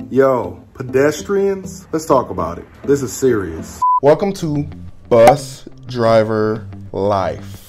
Yo, pedestrians, let's talk about it. This is serious. Welcome to Bus Driver Life.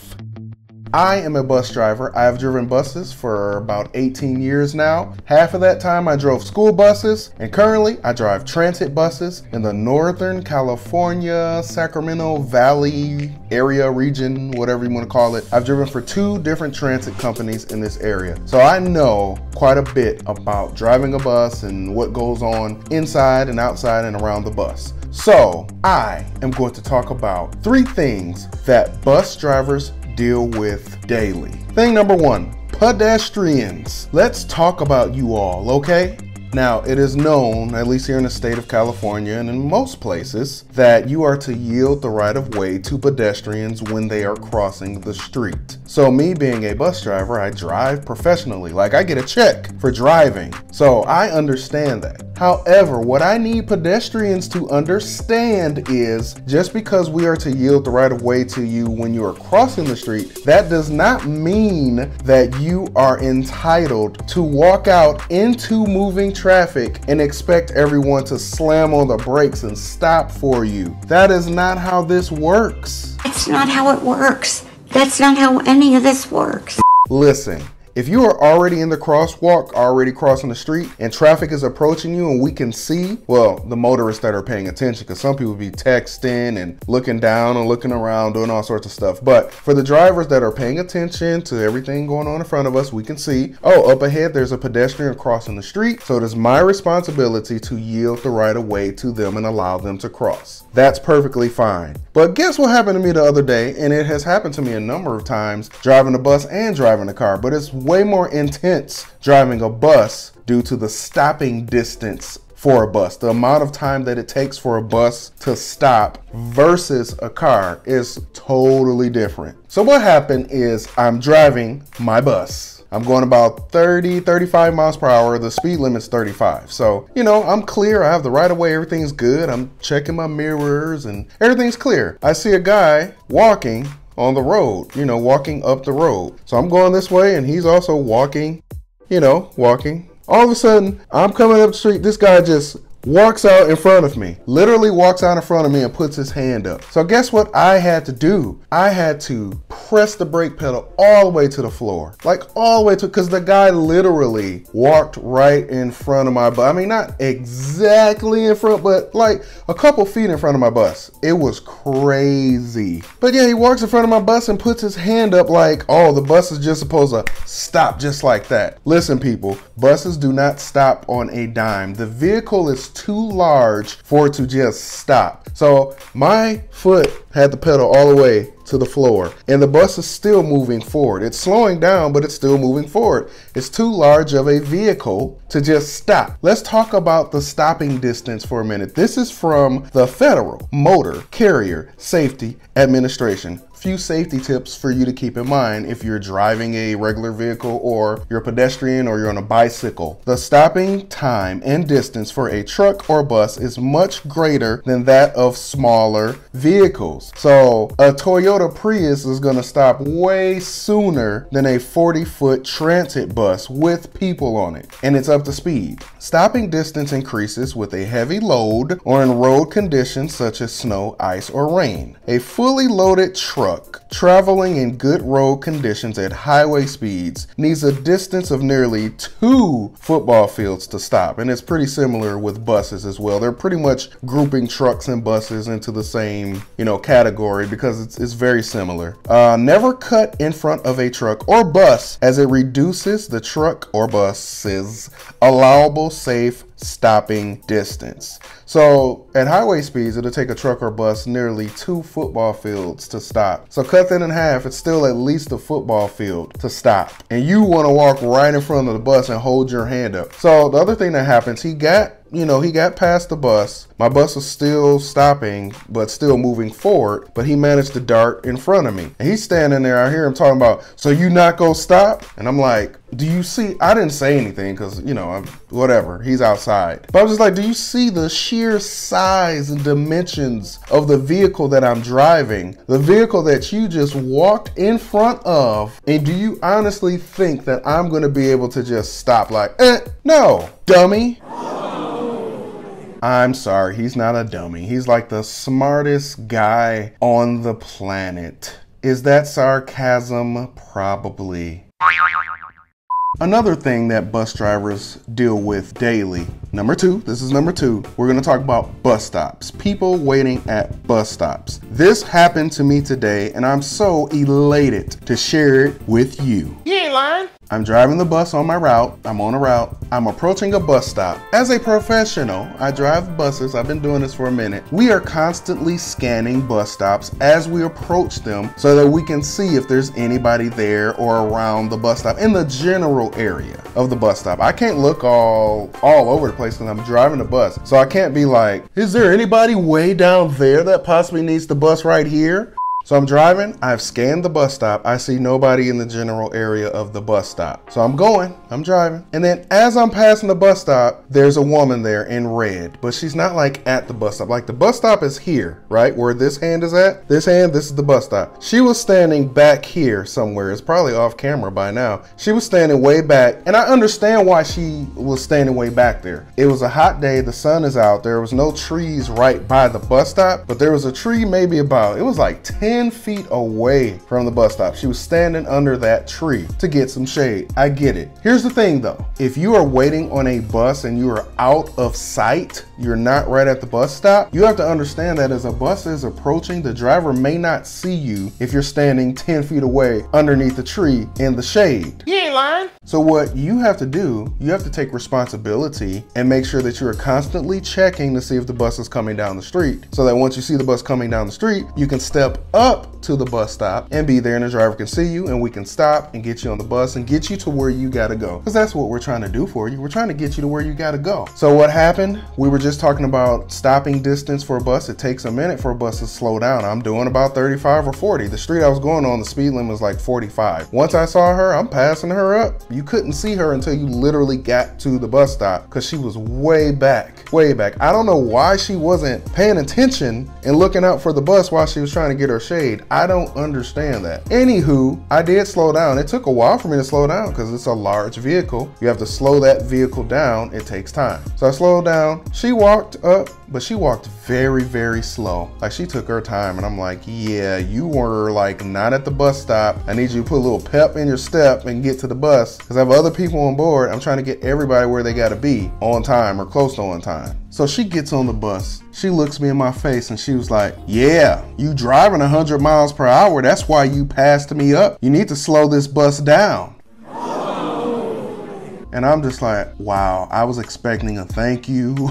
I am a bus driver. I have driven buses for about 18 years now. Half of that time I drove school buses, and currently I drive transit buses in the Northern California, Sacramento Valley area, region, whatever you want to call it. I've driven for 2 different transit companies in this area. So I know quite a bit about driving a bus and what goes on inside and outside and around the bus. So I am going to talk about 3 things that bus drivers deal with daily. Thing number 1, pedestrians. Let's talk about you all, okay? Now, it is known, at least here in the state of California and in most places, that you are to yield the right of way to pedestrians when they are crossing the street. So me being a bus driver, I drive professionally. Like, I get a check for driving. So I understand that. However, what I need pedestrians to understand is just because we are to yield the right of way to you when you are crossing the street, that does not mean that you are entitled to walk out into moving traffic and expect everyone to slam on the brakes and stop for you. That is not how this works. That's not how it works. That's not how any of this works. Listen. If you are already in the crosswalk, already crossing the street, and traffic is approaching you and we can see, well, the motorists that are paying attention, because some people be texting and looking down and looking around, doing all sorts of stuff. But for the drivers that are paying attention to everything going on in front of us, we can see, oh, up ahead, there's a pedestrian crossing the street. So it is my responsibility to yield the right of way to them and allow them to cross. That's perfectly fine. But guess what happened to me the other day? And it has happened to me a number of times driving a bus and driving a car, but it's way more intense driving a bus due to the stopping distance for a bus. The amount of time that it takes for a bus to stop versus a car is totally different. So what happened is I'm driving my bus. I'm going about 30, 35 miles per hour. The speed limit's 35. So, you know, I'm clear. I have the right of way. Everything's good. I'm checking my mirrors and everything's clear. I see a guy walking on the road, you know, walking up the road. So I'm going this way and he's also walking, you know, walking. All of a sudden, I'm coming up the street. This guy just walks out in front of me, literally walks out in front of me and puts his hand up. So guess what I had to do? I had to press the brake pedal all the way to the floor, like all the way to, because the guy literally walked right in front of my bus. I mean, not exactly in front, but like a couple feet in front of my bus. It was crazy. But yeah, he walks in front of my bus and puts his hand up like, oh, the bus is just supposed to stop just like that. Listen, people, buses do not stop on a dime. The vehicle is too large for it to just stop. So my foot had the pedal all the way to the floor and the bus is still moving forward. It's slowing down, but it's still moving forward. It's too large of a vehicle to just stop. Let's talk about the stopping distance for a minute. This is from the Federal Motor Carrier Safety Administration. Few safety tips for you to keep in mind if you're driving a regular vehicle or you're a pedestrian or you're on a bicycle. The stopping time and distance for a truck or bus is much greater than that of smaller vehicles. So a Toyota Prius is going to stop way sooner than a 40-foot transit bus with people on it, and it's up to speed. Stopping distance increases with a heavy load or in road conditions such as snow, ice, or rain. A fully loaded truck traveling in good road conditions at highway speeds needs a distance of nearly 2 football fields to stop. And it's pretty similar with buses as well. They're pretty much grouping trucks and buses into the same, you know, category because it's very similar. Never cut in front of a truck or bus as it reduces the truck or bus's allowable safe stopping distance. So at highway speeds, it'll take a truck or bus nearly 2 football fields to stop. So cut that in half, it's still at least a football field to stop. And you want to walk right in front of the bus and hold your hand up. So the other thing that happens, he got past the bus. My bus is still stopping, but still moving forward, but he managed to dart in front of me. And he's standing there, I hear him talking about, so you not gonna stop? And I'm like, do you see, I didn't say anything because, you know, whatever, he's outside. But I was just like, do you see the sheer size and dimensions of the vehicle that I'm driving? The vehicle that you just walked in front of, and do you honestly think that I'm gonna be able to just stop like, no, dummy? I'm sorry, he's not a dummy. He's like the smartest guy on the planet. Is that sarcasm? Probably. Another thing that bus drivers deal with daily. Number two, this is number two. We're gonna talk about bus stops. People waiting at bus stops. This happened to me today and I'm so elated to share it with you. You ain't lying. I'm driving the bus on my route. I'm on a route. I'm approaching a bus stop. As a professional, I drive buses. I've been doing this for a minute. We are constantly scanning bus stops as we approach them so that we can see if there's anybody there or around the bus stop in the general area of the bus stop. I can't look all over the place because I'm driving the bus. So I can't be like, is there anybody way down there that possibly needs the bus right here? So I'm driving, I've scanned the bus stop. I see nobody in the general area of the bus stop. So I'm driving. And then as I'm passing the bus stop, there's a woman there in red, but she's not like at the bus stop. Like the bus stop is here, right? Where this hand is at. This is the bus stop. She was standing back here somewhere. It's probably off camera by now. She was standing way back. And I understand why she was standing way back there. It was a hot day. The sun is out. There was no trees right by the bus stop, but there was a tree maybe about, it was like 10 feet away from the bus stop. She was standing under that tree to get some shade. I get it. Here's the thing though. If you are waiting on a bus and you are out of sight, you're not right at the bus stop, you have to understand that as a bus is approaching, the driver may not see you if you're standing 10 feet away underneath the tree in the shade. You ain't lying. So what you have to do, you have to take responsibility and make sure that you are constantly checking to see if the bus is coming down the street, so that once you see the bus coming down the street, you can step up to the bus stop and be there and the driver can see you and we can stop and get you on the bus and get you to where you gotta go. Because that's what we're trying to do for you. We're trying to get you to where you gotta go. So what happened? We were just talking about stopping distance for a bus. It takes a minute for a bus to slow down. I'm doing about 35 or 40. The street I was going on, the speed limit was like 45. Once I saw her, I'm passing her up. You couldn't see her until you literally got to the bus stop because she was way back, way back. I don't know why she wasn't paying attention and looking out for the bus while she was trying to get her shade. I don't understand that. Anywho, I did slow down. It took a while for me to slow down because it's a large vehicle. You have to slow that vehicle down. It takes time. So I slowed down. She walked up, but she walked very, very slow. Like she took her time and I'm like, yeah, you were like not at the bus stop. I need you to put a little pep in your step and get to the bus because I have other people on board. I'm trying to get everybody where they gotta be on time or close to on time. So she gets on the bus. She looks me in my face and she was like, yeah, you driving 100 miles per hour. That's why you passed me up. You need to slow this bus down. And I'm just like, wow, I was expecting a thank you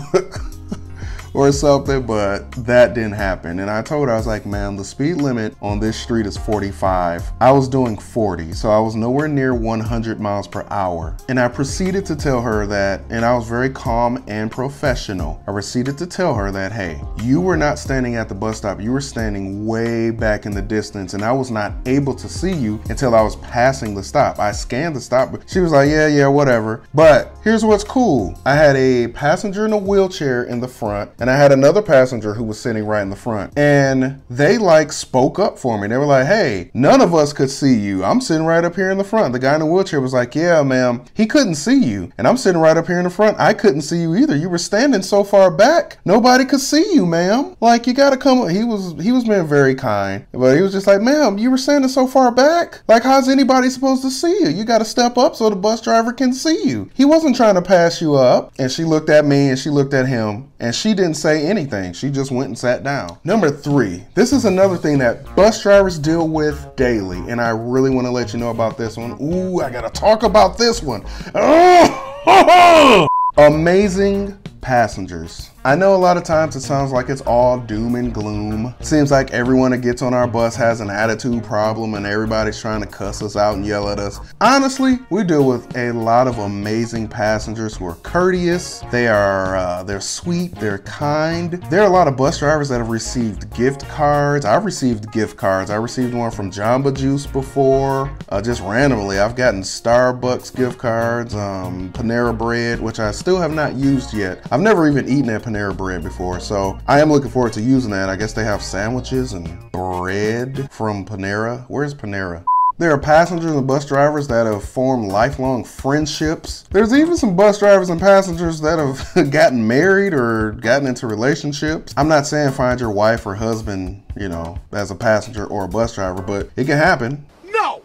or something, but that didn't happen. And I told her, I was like, man, the speed limit on this street is 45. I was doing 40, so I was nowhere near 100 miles per hour. And I proceeded to tell her that, and I was very calm and professional. I proceeded to tell her that, hey, you were not standing at the bus stop. You were standing way back in the distance, and I was not able to see you until I was passing the stop. I scanned the stop. She was like, yeah, whatever. But here's what's cool. I had a passenger in a wheelchair in the front, and I had another passenger who was sitting right in the front, and they like spoke up for me. They were like, hey, none of us could see you. I'm sitting right up here in the front. The guy in the wheelchair was like, yeah, ma'am, he couldn't see you. And I'm sitting right up here in the front. I couldn't see you either. You were standing so far back. Nobody could see you, ma'am. Like, you gotta come. He was being very kind, but he was just like, ma'am, you were standing so far back. Like, how's anybody supposed to see you? You gotta step up so the bus driver can see you. He wasn't trying to pass you up. And she looked at me and she looked at him and she didn't say anything. She just went and sat down. Number 3, this is another thing that bus drivers deal with daily, and I really want to let you know about this one. Ooh, I gotta talk about this one. Oh! Amazing passengers. I know a lot of times it sounds like it's all doom and gloom. Seems like everyone that gets on our bus has an attitude problem and everybody's trying to cuss us out and yell at us. Honestly, we deal with a lot of amazing passengers who are courteous. They're sweet, they're kind. There are a lot of bus drivers that have received gift cards. I've received gift cards. I received one from Jamba Juice before, just randomly. I've gotten Starbucks gift cards, Panera Bread, which I still have not used yet. I've never even eaten at Panera Bread before, so I am looking forward to using that. I guess they have sandwiches and bread from Panera. Where's Panera? There are passengers and bus drivers that have formed lifelong friendships. There's even some bus drivers and passengers that have gotten married or gotten into relationships. I'm not saying find your wife or husband, you know, as a passenger or a bus driver, but it can happen. No!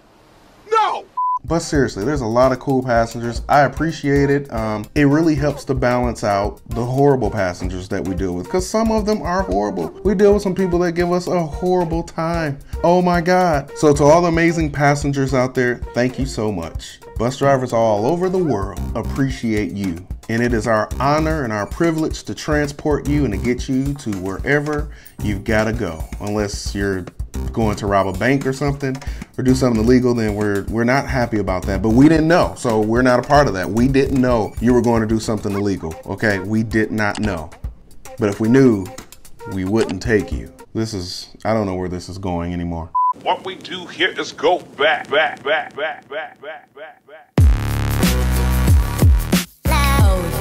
No! But seriously, there's a lot of cool passengers. I appreciate it. It really helps to balance out the horrible passengers that we deal with, because some of them are horrible. We deal with some people that give us a horrible time. Oh my God. So to all the amazing passengers out there, thank you so much. Bus drivers all over the world appreciate you. And it is our honor and our privilege to transport you and to get you to wherever you've got to go. Unless you're going to rob a bank or something or do something illegal, then we're not happy about that. But we didn't know, so we're not a part of that. We didn't know you were going to do something illegal, okay? We did not know. But if we knew, we wouldn't take you. I don't know where this is going anymore. What we do here is go back. Oh.